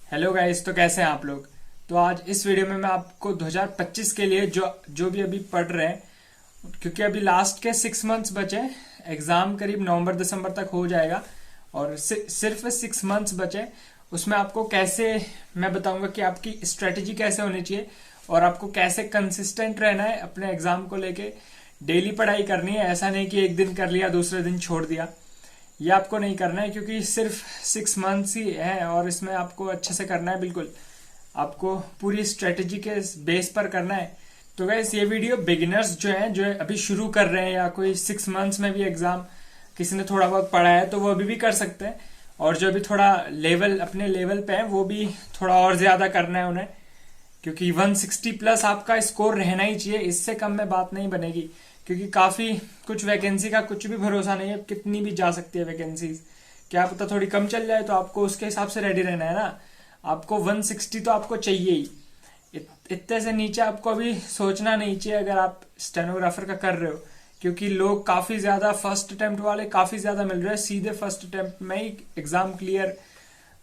Hello guys, तो कैसे हैं आप लोग। तो आज इस वीडियो में मैं आपको 2025 के लिए जो जो भी अभी पढ़ रहे हैं, क्योंकि अभी लास्ट के 6 मंथ्स बचे। एग्जाम करीब नवंबर दिसंबर तक हो जाएगा और सिर्फ 6 मंथ्स बचे। उसमें आपको कैसे, मैं बताऊंगा कि आपकी स्ट्रेटेजी कैसे होनी चाहिए और आपको कैसे कंसिस्टेंट रहना है अपने एग्जाम को लेके। डेली पढ़ाई करनी है, ऐसा नहीं कि एक दिन कर लिया दूसरे दिन छोड़ दिया। ये आपको नहीं करना है क्योंकि सिर्फ 6 मंथ्स ही है और इसमें आपको अच्छे से करना है। बिल्कुल आपको पूरी स्ट्रेटेजी के बेस पर करना है। तो गाइस, ये वीडियो बिगिनर्स जो अभी शुरू कर रहे हैं या कोई 6 मंथ्स में भी एग्जाम किसी ने थोड़ा बहुत पढ़ा है तो वो अभी भी कर सकते हैं। और जो अभी थोड़ा लेवल अपने लेवल पे है वो भी थोड़ा और ज्यादा करना है उन्हें, क्योंकि 160 प्लस आपका स्कोर रहना ही चाहिए। इससे कम में बात नहीं बनेगी, क्योंकि काफी कुछ वैकेंसी का कुछ भी भरोसा नहीं है, कितनी भी जा सकती है वैकेंसीज। क्या पता थोड़ी कम चल जाए, तो आपको उसके हिसाब से रेडी रहना है ना। आपको 160 तो आपको चाहिए ही। इतने से नीचे आपको अभी सोचना नहीं चाहिए अगर आप स्टेनोग्राफर का कर रहे हो, क्योंकि लोग काफी ज्यादा फर्स्ट अटेम्प्ट वाले काफी ज्यादा मिल रहे हैं। सीधे फर्स्ट अटेम्प्ट में ही एग्जाम क्लियर,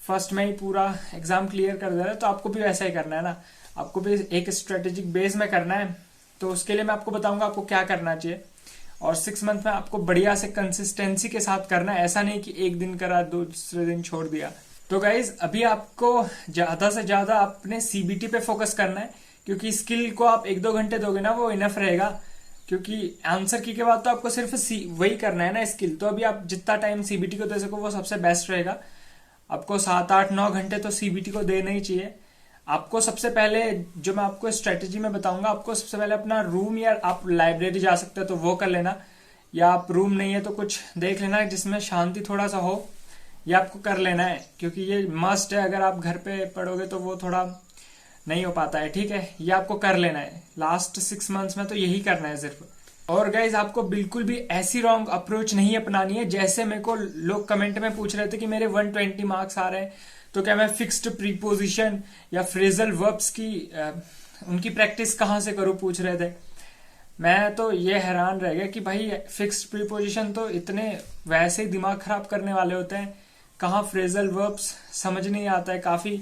फर्स्ट में ही पूरा एग्जाम क्लियर कर दे रहे हैं। तो आपको भी वैसा ही करना है ना, आपको भी एक स्ट्रेटेजिक बेस में करना है। तो उसके लिए मैं आपको बताऊंगा आपको क्या करना चाहिए। और 6 मंथ में आपको बढ़िया से कंसिस्टेंसी के साथ करना है, ऐसा नहीं कि एक दिन करा दूसरे दिन छोड़ दिया। तो गाइज, अभी आपको ज्यादा से ज्यादा अपने सीबीटी पे फोकस करना है, क्योंकि स्किल को आप 1-2 घंटे दोगे ना वो इनफ रहेगा। क्योंकि आंसर की के बाद तो आपको सिर्फ वही करना है ना, स्किल। तो अभी आप जितना टाइम सीबीटी को दे सको वो सबसे बेस्ट रहेगा। आपको 7-8-9 घंटे तो सीबीटी को देना ही चाहिए। आपको सबसे पहले, जो मैं आपको स्ट्रेटेजी में बताऊंगा, आपको सबसे पहले अपना रूम, या आप लाइब्रेरी जा सकते हो तो वो कर लेना, या आप रूम नहीं है तो कुछ देख लेना जिसमें शांति थोड़ा सा हो। ये आपको कर लेना है, क्योंकि ये मस्ट है। अगर आप घर पे पढ़ोगे तो वो थोड़ा नहीं हो पाता है, ठीक है। ये आपको कर लेना है लास्ट 6 मंथ्स में, तो यही करना है सिर्फ। और गाइज, आपको बिल्कुल भी ऐसी रॉन्ग अप्रोच नहीं अपनानी है। जैसे मेरे को लोग कमेंट में पूछ रहे थे कि मेरे 120 मार्क्स आ रहे हैं, तो क्या मैं फिक्स्ड प्रीपोजिशन या फ्रेजल वर्ब्स की उनकी प्रैक्टिस कहाँ से करूँ, पूछ रहे थे। मैं तो ये हैरान रह गया कि भाई फिक्स्ड प्रीपोजिशन तो इतने वैसे ही दिमाग खराब करने वाले होते हैं, कहाँ फ्रेजल वर्ब्स समझ नहीं आता है, काफी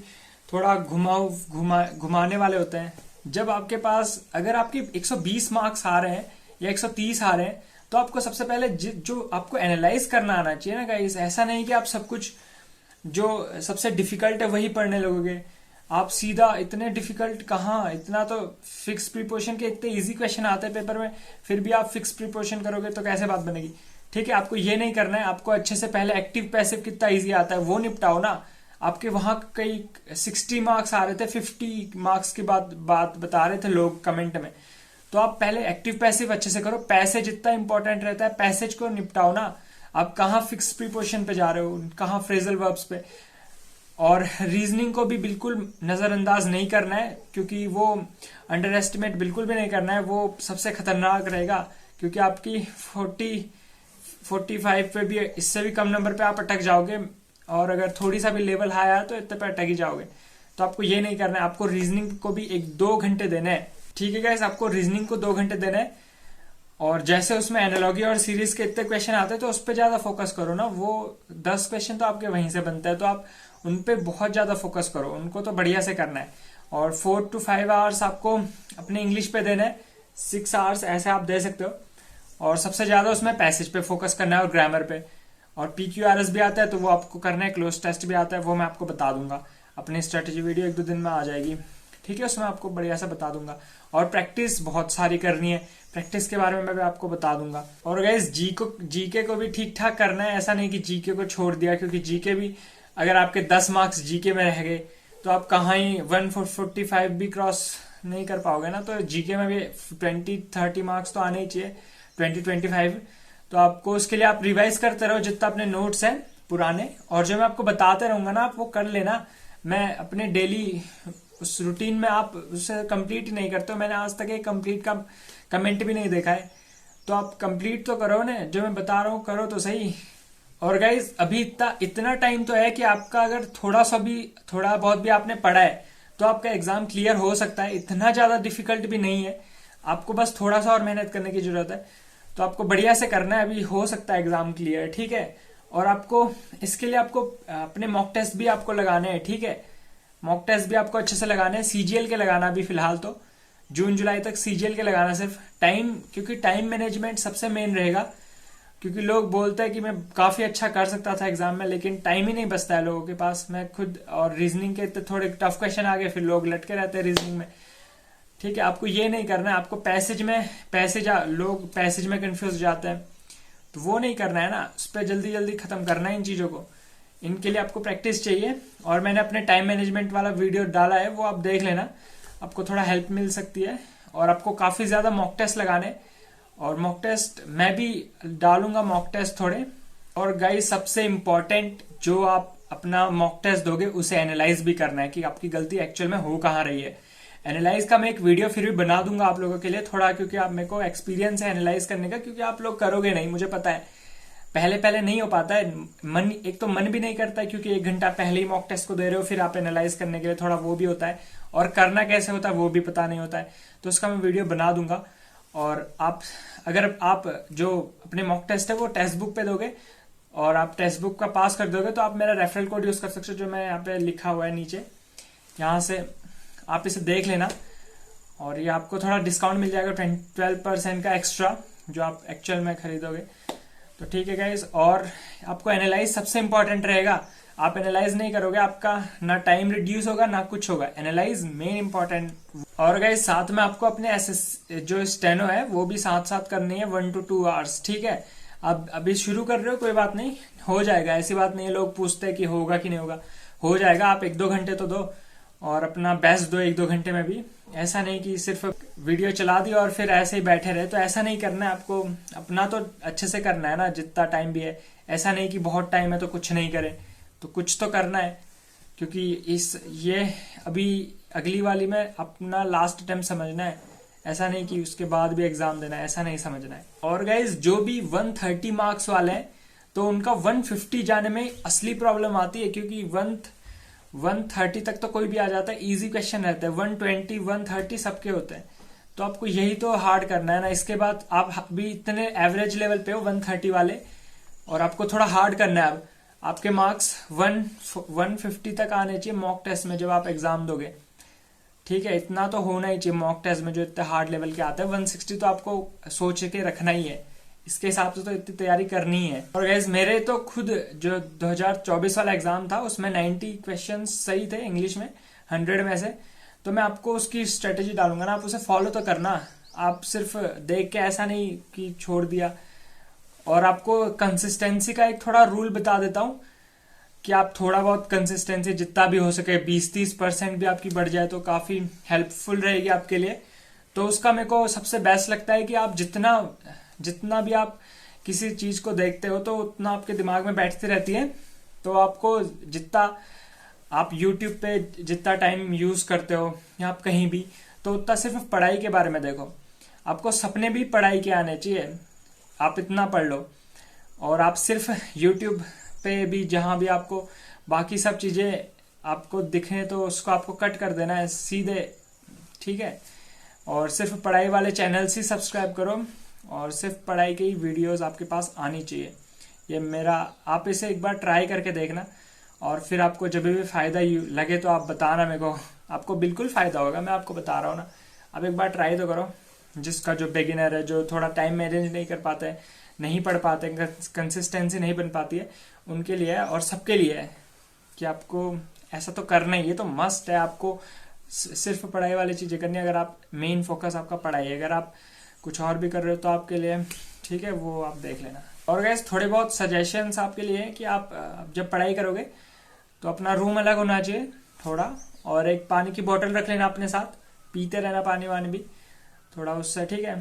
थोड़ा घुमाने वाले होते हैं। जब आपके पास, अगर आपके 120 मार्क्स आ रहे हैं या 130 आ रहे हैं, तो आपको सबसे पहले जो आपको एनालाइज करना आना चाहिए ना गाइस। ऐसा नहीं कि आप सब कुछ जो सबसे डिफिकल्ट है वही पढ़ने लगोगे। आप सीधा इतने डिफिकल्ट कहाँ, इतना तो फिक्स प्रीपोजिशन के इतने इजी क्वेश्चन आते हैं पेपर में, फिर भी आप फिक्स प्रीपोजिशन करोगे तो कैसे बात बनेगी। ठीक है, आपको ये नहीं करना है। आपको अच्छे से पहले एक्टिव पैसिव कितना इजी आता है वो निपटाओ ना। आपके वहां कई 60 मार्क्स आ रहे थे, 50 मार्क्स की बात बता रहे थे लोग कमेंट में। तो आप पहले एक्टिव पैसिव अच्छे से करो। पैसेज इतना इंपॉर्टेंट रहता है, पैसेज को निपटाओ ना। आप कहाँ फिक्स प्रीपोजिशन पे जा रहे हो, कहाँ फ्रेजल वर्ब्स पे। और रीजनिंग को भी बिल्कुल नजरअंदाज नहीं करना है, क्योंकि वो अंडर एस्टिमेट बिल्कुल भी नहीं करना है। वो सबसे खतरनाक रहेगा, क्योंकि आपकी 45 पे भी, इससे भी कम नंबर पे आप अटक जाओगे। और अगर थोड़ी सा भी लेवल हाई आया तो इतने पे अटक ही जाओगे। तो आपको ये नहीं करना है। आपको रीजनिंग को भी 1-2 घंटे देना है, ठीक है गाइस। आपको रीजनिंग को 2 घंटे देना है। और जैसे उसमें एनालॉगी और सीरीज के इतने क्वेश्चन आते हैं तो उस पर ज्यादा फोकस करो ना। वो 10 क्वेश्चन तो आपके वहीं से बनते हैं, तो आप उन पे बहुत ज्यादा फोकस करो, उनको तो बढ़िया से करना है। और 4 to 5 आवर्स आपको अपने इंग्लिश पे देना है, 6 आवर्स ऐसे आप दे सकते हो। और सबसे ज्यादा उसमें पैसेज पे फोकस करना है और ग्रामर पे। और PQRS भी आता है तो वो आपको करना है, क्लोज टेस्ट भी आता है, वो मैं आपको बता दूंगा। अपनी स्ट्रेटेजी वीडियो 1-2 दिन में आ जाएगी, ठीक है। उसमें आपको बढ़िया से बता दूंगा। और प्रैक्टिस बहुत सारी करनी है, प्रैक्टिस के बारे में मैं भी आपको बता दूंगा। और गाइस, जीके को भी ठीक ठाक करना है। ऐसा नहीं कि जीके को छोड़ दिया, क्योंकि जीके भी अगर आपके 10 मार्क्स जीके में रह गए तो आप कहाँ ही 145 भी क्रॉस नहीं कर पाओगे ना। तो जीके में भी 20-30 मार्क्स तो आने ही चाहिए, 20-25। तो आपको उसके लिए आप रिवाइज करते रहो जितना अपने नोट्स हैं पुराने, और जो मैं आपको बताते रहूंगा ना आप वो कर लेना। मैं अपने डेली उस रूटीन में, आप उसे कंप्लीट ही नहीं करते हो। मैंने आज तक एक कंप्लीट का कमेंट भी नहीं देखा है। तो आप कंप्लीट तो करो ना, जो मैं बता रहा हूँ करो तो सही। और गाइज, अभी इतना टाइम तो है कि आपका अगर थोड़ा बहुत भी आपने पढ़ा है तो आपका एग्जाम क्लियर हो सकता है। इतना ज्यादा डिफिकल्ट भी नहीं है, आपको बस थोड़ा सा और मेहनत करने की जरूरत है। तो आपको बढ़िया से करना है, अभी हो सकता है एग्जाम क्लियर, ठीक है। और आपको इसके लिए आपको अपने मॉक टेस्ट भी आपको लगाने हैं, ठीक है। मॉक टेस्ट भी आपको अच्छे से लगाने हैं, सीजीएल के लगाना भी फिलहाल तो जून जुलाई तक सीजीएल के लगाना सिर्फ टाइम, क्योंकि टाइम मैनेजमेंट सबसे मेन रहेगा। क्योंकि लोग बोलते हैं कि मैं काफी अच्छा कर सकता था एग्जाम में, लेकिन टाइम ही नहीं बचता है लोगों के पास। मैं खुद, और रीजनिंग के थोड़े टफ क्वेश्चन आ गए, फिर लोग लटके रहते हैं रीजनिंग में। ठीक है, आपको ये नहीं करना है। आपको लोग पैसेज में कंफ्यूज हो जाते हैं, तो वो नहीं करना है ना। उस पर जल्दी जल्दी खत्म करना है इन चीजों को। इनके लिए आपको प्रैक्टिस चाहिए, और मैंने अपने टाइम मैनेजमेंट वाला वीडियो डाला है, वो आप देख लेना, आपको थोड़ा हेल्प मिल सकती है। और आपको काफी ज्यादा मॉक टेस्ट लगाने, और मॉक टेस्ट मैं भी डालूंगा मॉक टेस्ट थोड़े। और गाइस सबसे इम्पोर्टेंट, जो आप अपना मॉक टेस्ट दोगे उसे एनालाइज भी करना है कि आपकी गलती एक्चुअल में हो कहाँ रही है। एनालाइज का मैं एक वीडियो फिर भी बना दूंगा आप लोगों के लिए थोड़ा, क्योंकि आप मेरे को एक्सपीरियंस है एनालाइज करने का, क्योंकि आप लोग करोगे नहीं, मुझे पता है पहले पहले नहीं हो पाता है। एक तो मन भी नहीं करता है, क्योंकि 1 घंटा पहले ही मॉक टेस्ट को दे रहे हो, फिर आप एनालाइज करने के लिए थोड़ा वो भी होता है, और करना कैसे होता है वो भी पता नहीं होता है। तो उसका मैं वीडियो बना दूंगा। और अगर आप जो अपने मॉक टेस्ट है वो टेक्स्ट बुक पे दोगे, और आप टेक्स्ट बुक का पास कर दोगे, तो आप मेरा रेफरल कोड यूज कर सकते हो, जो मैं यहाँ पे लिखा हुआ है नीचे, यहाँ से आप इसे देख लेना, और ये आपको थोड़ा डिस्काउंट मिल जाएगा 12% का एक्स्ट्रा, जो आप एक्चुअल में खरीदोगे। तो ठीक है गाइज, और आपको एनालाइज सबसे इंपॉर्टेंट रहेगा। आप एनालाइज नहीं करोगे, आपका ना टाइम रिड्यूस होगा ना कुछ होगा। Analyse main important. और गाइज साथ में आपको अपने जो स्टेनो है वो भी साथ साथ करनी है, 1 to 2 आवर्स। ठीक है, अब अभी शुरू कर रहे हो, कोई बात नहीं, हो जाएगा। ऐसी बात नहीं है, लोग पूछते हैं कि होगा कि नहीं होगा, हो जाएगा। आप 1-2 घंटे तो दो, और अपना बेस्ट दो 1-2 घंटे में भी। ऐसा नहीं कि सिर्फ वीडियो चला दी और फिर ऐसे ही बैठे रहे, तो ऐसा नहीं करना है आपको। अपना तो अच्छे से करना है ना, जितना टाइम भी है। ऐसा नहीं कि बहुत टाइम है तो कुछ नहीं करें, तो कुछ तो करना है। क्योंकि ये अभी अगली वाली में अपना लास्ट अटेम्प्ट समझना है। ऐसा नहीं कि उसके बाद भी एग्जाम देना है, ऐसा नहीं समझना है। और गाइज जो भी 130 मार्क्स वाले हैं, तो उनका 150 जाने में असली प्रॉब्लम आती है, क्योंकि 130 तक तो कोई भी आ जाता है, इजी क्वेश्चन रहता है। 120 130 सबके होते हैं, तो आपको यही तो हार्ड करना है ना। इसके बाद आप भी इतने एवरेज लेवल पे हो 130 वाले, और आपको थोड़ा हार्ड करना है। अब आपके मार्क्स 150 तक आने चाहिए मॉक टेस्ट में जब आप एग्जाम दोगे। ठीक है, इतना तो होना ही चाहिए मॉक टेस्ट में, जो इतने हार्ड लेवल के आते हैं। 160 तो आपको सोच के रखना ही है, इसके हिसाब से तो इतनी तैयारी करनी है। और गाइस मेरे तो खुद जो 2024 वाला एग्जाम था, उसमें 90 क्वेश्चन सही थे इंग्लिश में 100 में से। तो मैं आपको उसकी स्ट्रेटेजी डालूंगा ना, आप उसे फॉलो तो करना। आप सिर्फ देख के ऐसा नहीं कि छोड़ दिया। और आपको कंसिस्टेंसी का एक थोड़ा रूल बता देता हूं, कि आप थोड़ा बहुत कंसिस्टेंसी जितना भी हो सके 20-30% भी आपकी बढ़ जाए तो काफी हेल्पफुल रहेगी आपके लिए। तो उसका मेरे को सबसे बेस्ट लगता है कि आप जितना भी आप किसी चीज को देखते हो, तो उतना आपके दिमाग में बैठती रहती है। तो आपको जितना आप YouTube पे जितना टाइम यूज करते हो, या आप कहीं भी, तो उतना सिर्फ पढ़ाई के बारे में देखो। आपको सपने भी पढ़ाई के आने चाहिए, आप इतना पढ़ लो। और आप सिर्फ YouTube पे भी, जहां भी आपको बाकी सब चीजें आपको दिखें, तो उसको आपको कट कर देना है सीधे। ठीक है, और सिर्फ पढ़ाई वाले चैनल से सब्सक्राइब करो, और सिर्फ पढ़ाई की वीडियोस आपके पास आनी चाहिए। ये मेरा, आप इसे एक बार ट्राई करके देखना, और फिर आपको जब भी फायदा लगे तो आप बताना मेरे को। आपको बिल्कुल फायदा होगा, मैं आपको बता रहा हूँ ना। आप एक बार ट्राई तो करो। जिसका जो बिगिनर है, जो थोड़ा टाइम मैनेज नहीं कर पाते हैं, नहीं पढ़ पाते, कंसिस्टेंसी नहीं बन पाती है, उनके लिए है, और सबके लिए है कि आपको ऐसा तो करना ही है। तो मस्ट है आपको सिर्फ पढ़ाई वाली चीजें करनी है। अगर आप मेन फोकस आपका पढ़ाई है, अगर आप कुछ और भी कर रहे हो तो आपके लिए ठीक है, वो आप देख लेना। और गैस थोड़े बहुत सजेशंस आपके लिए हैं कि आप जब पढ़ाई करोगे तो अपना रूम अलग होना चाहिए थोड़ा, और एक पानी की बोतल रख लेना अपने साथ, पीते रहना पानी वानी भी थोड़ा उससे। ठीक है।